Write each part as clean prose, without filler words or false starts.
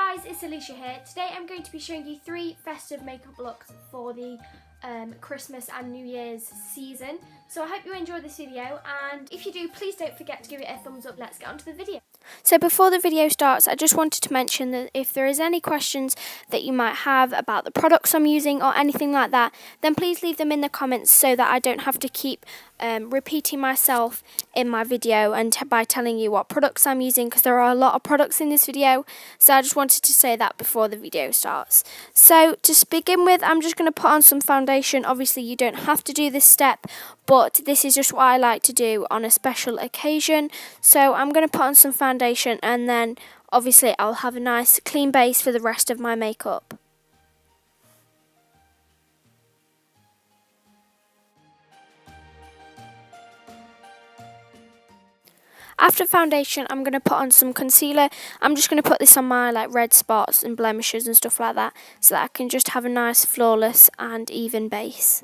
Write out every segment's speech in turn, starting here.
guys, it's Alicia here. Today I'm going to be showing you 3 festive makeup looks for the Christmas and New Year's season. So I hope you enjoy this video, and if you do, please don't forget to give it a thumbs up. Let's get on to the video. So before the video starts, I just wanted to mention that if there is any questions that you might have about the products I'm using or anything like that, then please leave them in the comments so that I don't have to keep repeating myself in my video and by telling you what products I'm using, because there are a lot of products in this video. So I just wanted to say that before the video starts. So to begin with, I'm just going to put on some foundation. Obviously you don't have to do this step, but this is just what I like to do on a special occasion. So I'm going to put on some foundation, and then obviously I'll have a nice clean base for the rest of my makeup. After foundation, I'm going to put on some concealer. I'm just going to put this on my red spots and blemishes and stuff like that, so that I can just have a nice flawless and even base.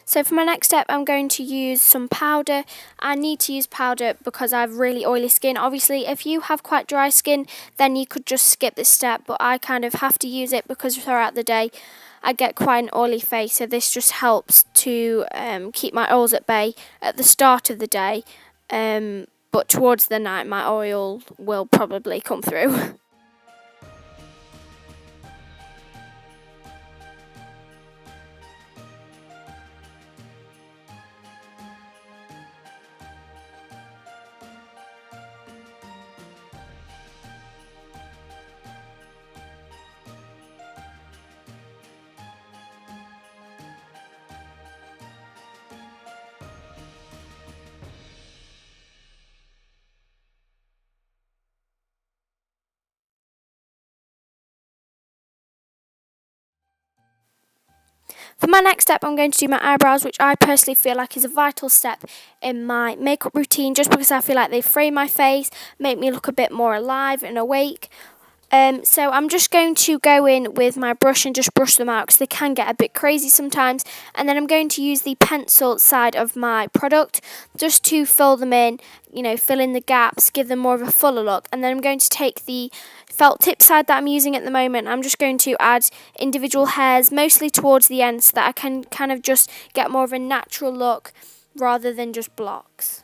So for my next step, I'm going to use some powder. I need to use powder because I have really oily skin. Obviously, if you have quite dry skin, then you could just skip this step, but I kind of have to use it because throughout the day I get quite an oily face, so this just helps to keep my oils at bay at the start of the day, but towards the night my oil will probably come through. For my next step, I'm going to do my eyebrows, which I personally feel like is a vital step in my makeup routine, just because I feel like they frame my face, make me look a bit more alive and awake. So I'm just going to go in with my brush and just brush them out because they can get a bit crazy sometimes. And then I'm going to use the pencil side of my product just to fill them in, fill in the gaps, give them more of a fuller look. And then I'm going to take the felt tip side that I'm using at the moment. I'm just going to add individual hairs, mostly towards the end, so that I can kind of just get more of a natural look rather than just blocks.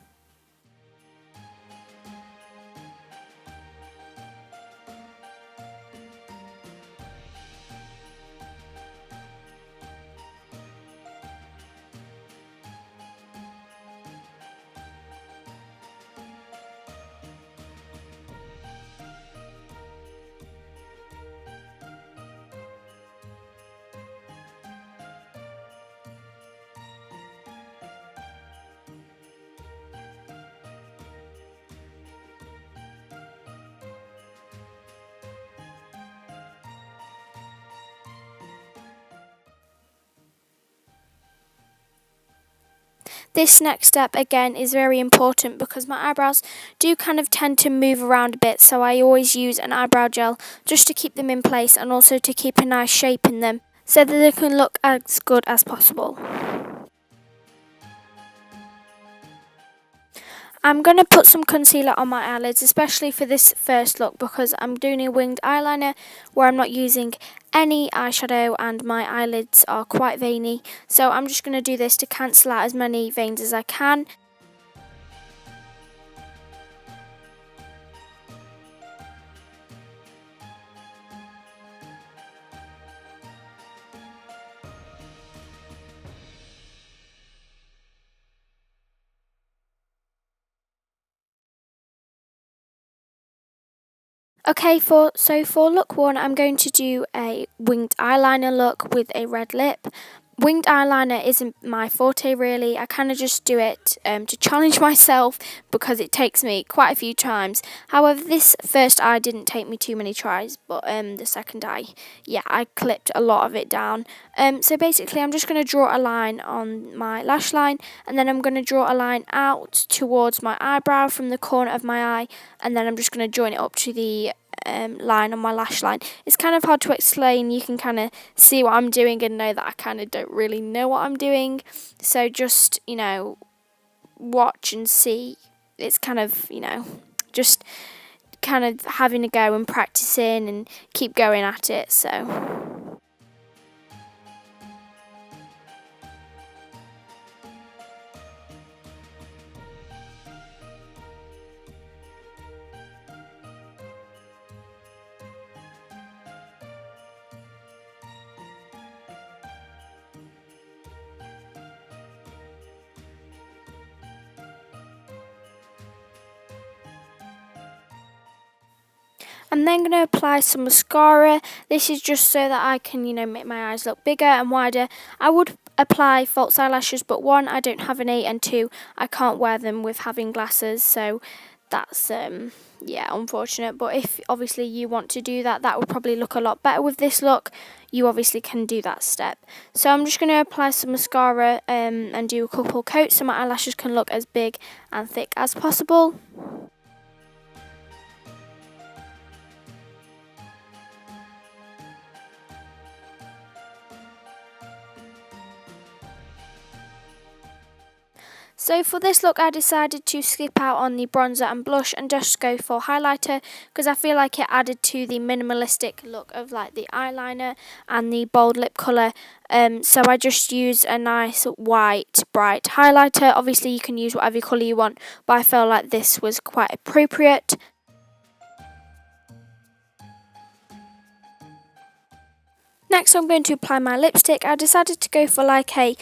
This next step again is very important because my eyebrows do kind of tend to move around a bit, so I always use an eyebrow gel just to keep them in place and also to keep a nice shape in them so that they can look as good as possible. I'm going to put some concealer on my eyelids, especially for this first look, because I'm doing a winged eyeliner where I'm not using any eyeshadow and my eyelids are quite veiny. So I'm just going to do this to cancel out as many veins as I can. Okay, so for look 1, I'm going to do a winged eyeliner look with a red lip. Winged eyeliner isn't my forte really. I kind of just do it to challenge myself because it takes me quite a few times. However, this first eye didn't take me too many tries, but the second eye, yeah, I clipped a lot of it down. So basically I'm just going to draw a line on my lash line, and then I'm going to draw a line out towards my eyebrow from the corner of my eye, and then I'm just going to join it up to the line on my lash line. It's kind of hard to explain. You can kind of see what I'm doing and know that I kind of don't really know what I'm doing. So just, watch and see. It's kind of, just kind of having a go and practicing and keep going at it. So I'm then going to apply some mascara. This is just so that I can, make my eyes look bigger and wider. I would apply false eyelashes, but one, I don't have any, and two, I can't wear them with having glasses, so that's, unfortunate. But if obviously you want to do that, that would probably look a lot better with this look. You obviously can do that step. So I'm just going to apply some mascara and do a couple coats so my eyelashes can look as big and thick as possible. So for this look I decided to skip out on the bronzer and blush and just go for highlighter, because I feel like it added to the minimalistic look of like the eyeliner and the bold lip colour. So I just used a nice white bright highlighter. Obviously you can use whatever colour you want, but I felt like this was quite appropriate. Next I'm going to apply my lipstick. I decided to go for like a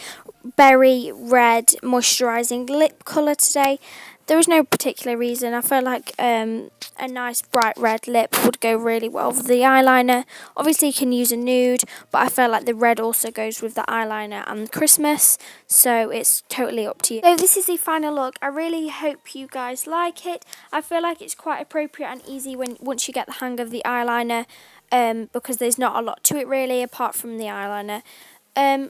berry red moisturising lip colour today. There was no particular reason. I felt like a nice bright red lip would go really well with the eyeliner. Obviously you can use a nude, but I felt like the red also goes with the eyeliner and Christmas, so it's totally up to you. So this is the final look. I really hope you guys like it. I feel like it's quite appropriate and easy once you get the hang of the eyeliner, because there's not a lot to it really apart from the eyeliner.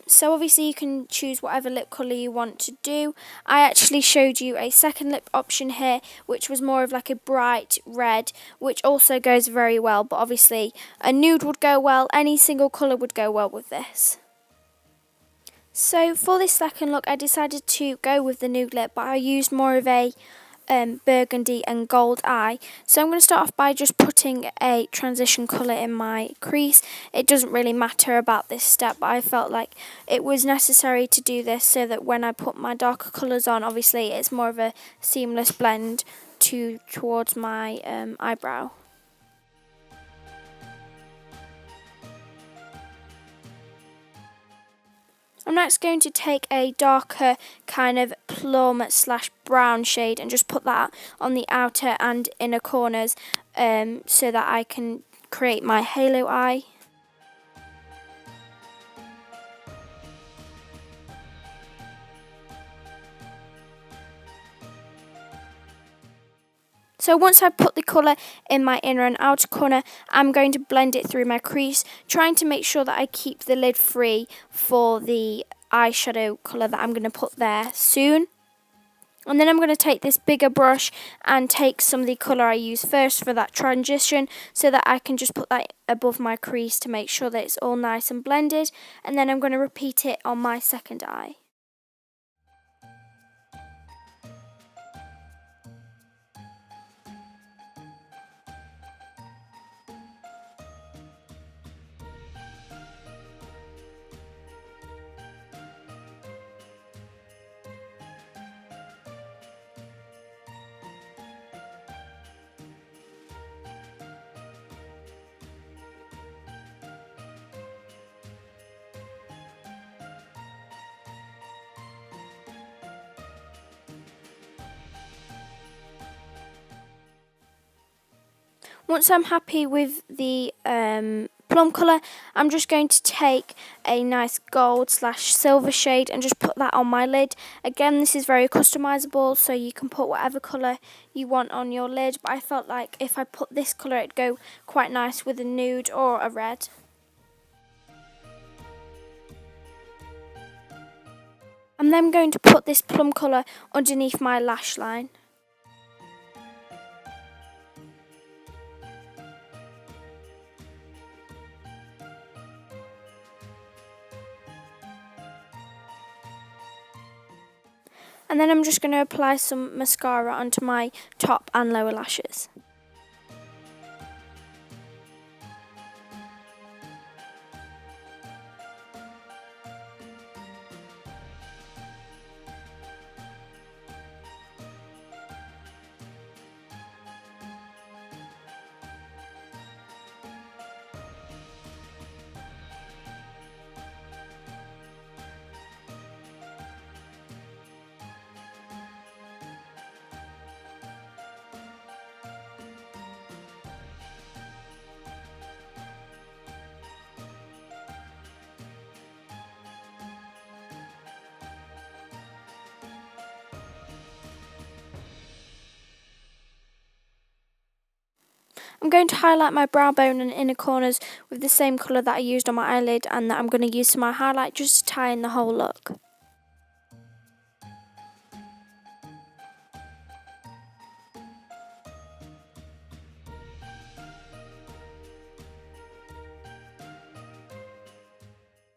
So obviously you can choose whatever lip colour you want to do. I actually showed you a second lip option here, which was more of like a bright red, which also goes very well, but obviously a nude would go well. Any single colour would go well with this. So for this second look I decided to go with the nude lip, but I used more of a burgundy and gold eye. So I'm going to start off by just putting a transition colour in my crease. It doesn't really matter about this step, but I felt like it was necessary to do this so that when I put my darker colours on, obviously it's more of a seamless blend towards my eyebrow. I'm next going to take a darker kind of plum / brown shade and just put that on the outer and inner corners so that I can create my halo eye. So once I put the colour in my inner and outer corner, I'm going to blend it through my crease, trying to make sure that I keep the lid free for the eyeshadow colour that I'm going to put there soon. And then I'm going to take this bigger brush and take some of the colour I used first for that transition so that I can just put that above my crease to make sure that it's all nice and blended. And then I'm going to repeat it on my second eye. Once I'm happy with the plum colour, I'm just going to take a nice gold / silver shade and just put that on my lid. Again, this is very customisable, so you can put whatever colour you want on your lid, but I felt like if I put this colour it'd go quite nice with a nude or a red. I'm then going to put this plum colour underneath my lash line. And then I'm just going to apply some mascara onto my top and lower lashes. I'm going to highlight my brow bone and inner corners with the same colour that I used on my eyelid and that I'm going to use for my highlight just to tie in the whole look.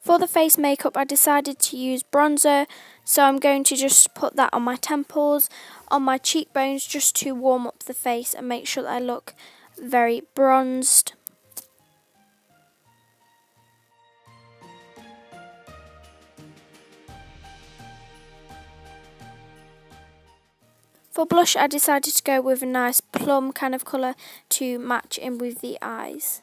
For the face makeup, I decided to use bronzer, so I'm going to just put that on my temples, on my cheekbones, just to warm up the face and make sure that I look very bronzed. For blush, I decided to go with a nice plum kind of colour to match in with the eyes.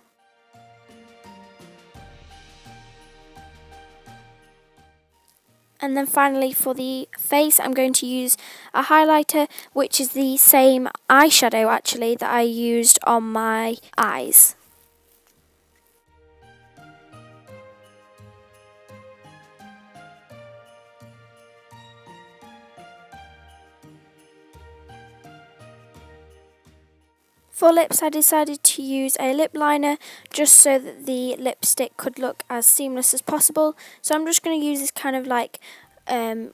And then finally for the face, I'm going to use a highlighter, which is the same eyeshadow actually that I used on my eyes. For lips, I decided to use a lip liner just so that the lipstick could look as seamless as possible. So I'm just going to use this kind of like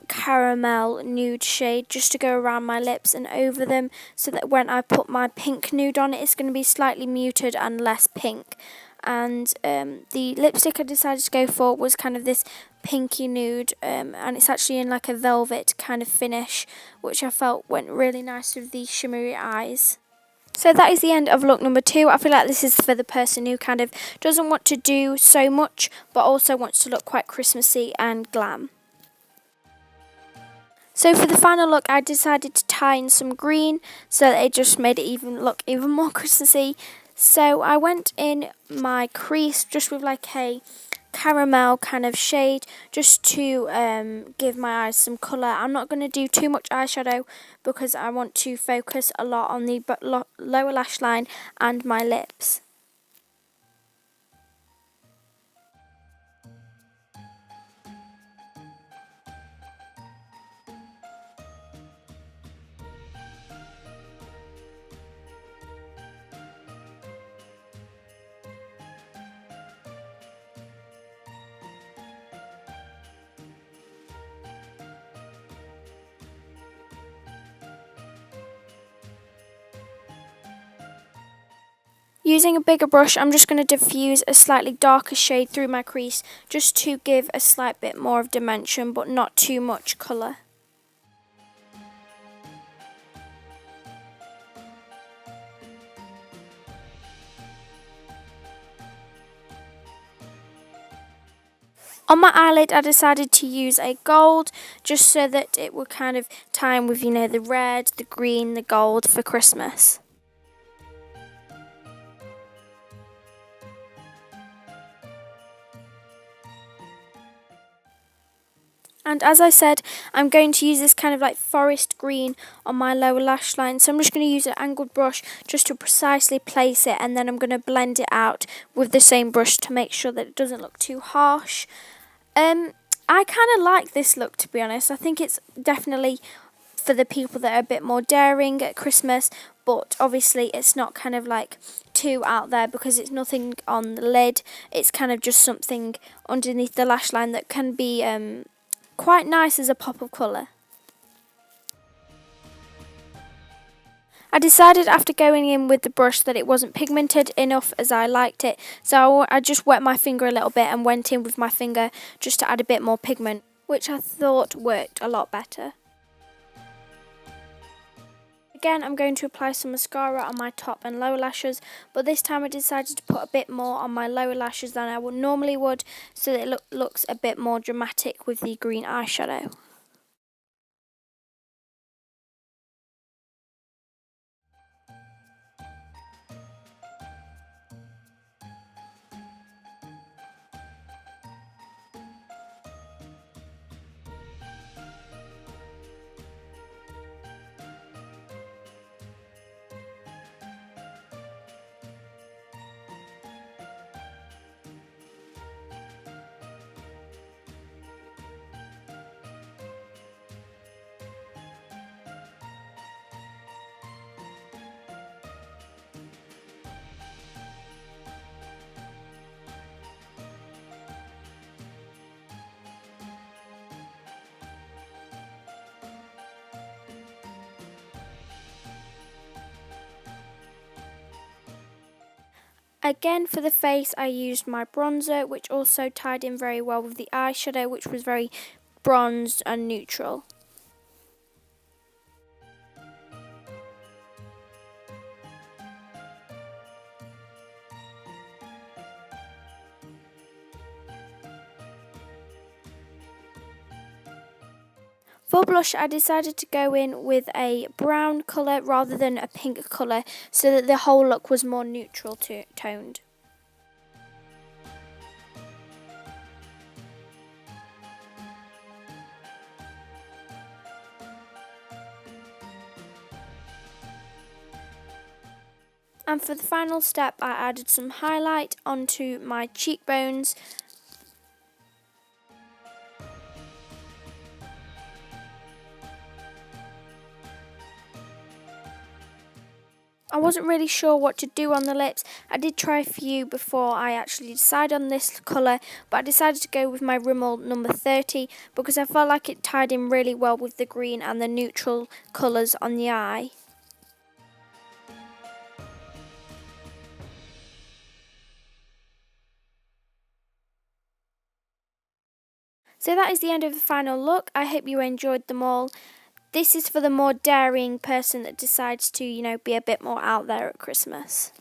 caramel nude shade just to go around my lips and over them, so that when I put my pink nude on it's going to be slightly muted and less pink. And the lipstick I decided to go for was kind of this pinky nude, and it's actually in like a velvet kind of finish, which I felt went really nice with the shimmery eyes. So that is the end of look number 2. I feel like this is for the person who kind of doesn't want to do so much but also wants to look quite Christmassy and glam. So for the final look, I decided to tie in some green so that it just made it look even more Christmassy. So I went in my crease just with like a caramel kind of shade just to give my eyes some colour. I'm not going to do too much eyeshadow because I want to focus a lot on the lower lash line and my lips. Using a bigger brush, I'm just going to diffuse a slightly darker shade through my crease just to give a slight bit more of dimension but not too much colour. On my eyelid, I decided to use a gold just so that it would kind of tie in with, the red, the green, the gold for Christmas. And as I said, I'm going to use this kind of like forest green on my lower lash line. So I'm just going to use an angled brush just to precisely place it, and then I'm going to blend it out with the same brush to make sure that it doesn't look too harsh. I kind of like this look, to be honest. I think it's definitely for the people that are a bit more daring at Christmas, but obviously it's not kind of like too out there because it's nothing on the lid. It's kind of just something underneath the lash line that can be quite nice as a pop of colour. I decided after going in with the brush that it wasn't pigmented enough as I liked it, so I just wet my finger a little bit and went in with my finger just to add a bit more pigment, which I thought worked a lot better. Again, I'm going to apply some mascara on my top and lower lashes, but this time I decided to put a bit more on my lower lashes than I normally would, so that it looks a bit more dramatic with the green eyeshadow. Again, for the face, I used my bronzer, which also tied in very well with the eyeshadow, which was very bronzed and neutral. For blush, I decided to go in with a brown colour rather than a pink colour, so that the whole look was more neutral toned. And for the final step, I added some highlight onto my cheekbones. I wasn't really sure what to do on the lips. I did try a few before I actually decided on this colour, but I decided to go with my Rimmel number 30 because I felt like it tied in really well with the green and the neutral colours on the eye. So that is the end of the final look. I hope you enjoyed them all. This is for the more daring person that decides to, be a bit more out there at Christmas.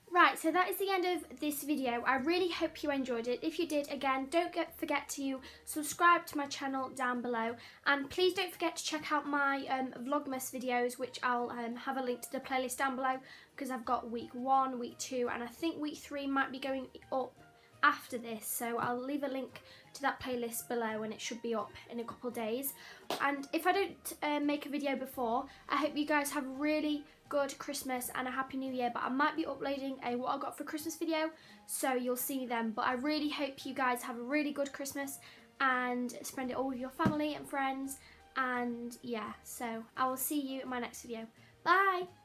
Right, so that is the end of this video. I really hope you enjoyed it. If you did, again, don't forget to subscribe to my channel down below. And please don't forget to check out my Vlogmas videos, which I'll have a link to the playlist down below, because I've got week 1, week 2, and I think week 3 might be going up after this, so I'll leave a link to that playlist below and it should be up in a couple of days. And if I don't make a video before, I hope you guys have a really good Christmas and a happy new year, but I might be uploading a what I got for Christmas video, so you'll see me then. But I really hope you guys have a really good Christmas and spend it all with your family and friends, and yeah, so I will see you in my next video. Bye!